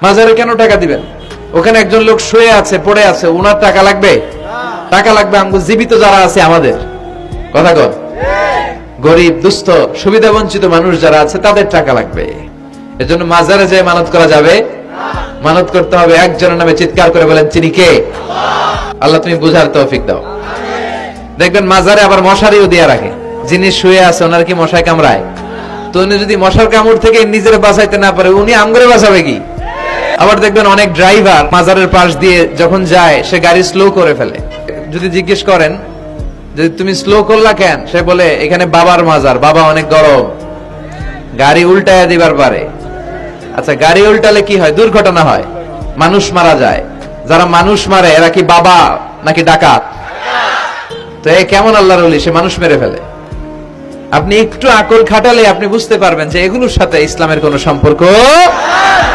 মাজারে কেন টাকা দিবেন? ওখানে একজন লোক শুয়ে আছে, পড়ে আছে, ওনার টাকা লাগবে? টাকা লাগবে আমগো জীবিত যারা আছে আমাদের। কথা কর, গরিব দুস্থ সুবিধা বঞ্চিত মানুষ যারা আছে তাদের টাকা লাগবে। এজন্য মাজারে যে মানত করা যাবে, মানত করতে হবে একজনের নামে। চিৎকার করে বলেন, তিনি কে? আল্লাহ তুমি বুঝার তৌফিক দাও। দেখবেন মাজারে আবার মশারিও দিয়ে রাখে। যিনি শুয়ে আছে ওনার কি মশায় কামড়ায়? তো উনি যদি মশার কামড় থেকে নিজের বাঁচাইতে না পারে, উনি আমগরে বাঁচাবে কি? আবার দেখবেন অনেক ড্রাইভার মাজারের পাশ দিয়ে যখন যায় সে গাড়ি স্লো করে ফেলে। যদি জিজ্ঞেস করেন যে তুমি স্লো করলা কেন, সে বলে এখানে বাবার মাজার, বাবা অনেক গরম, গাড়ি উল্টায় দিবার পারে। আচ্ছা, গাড়ি উল্টালে কি হয়? দুর্ঘটনা হয়, মানুষ মারা যায়। যারা মানুষ মারে এরা কি বাবা নাকি ডাকাত? তো এ কেমন আল্লাহর ওলি, সে মানুষ মেরে ফেলে। আপনি একটু আকল খাটালে আপনি বুঝতে পারবেন যে এগুলোর সাথে ইসলামের কোনো সম্পর্ক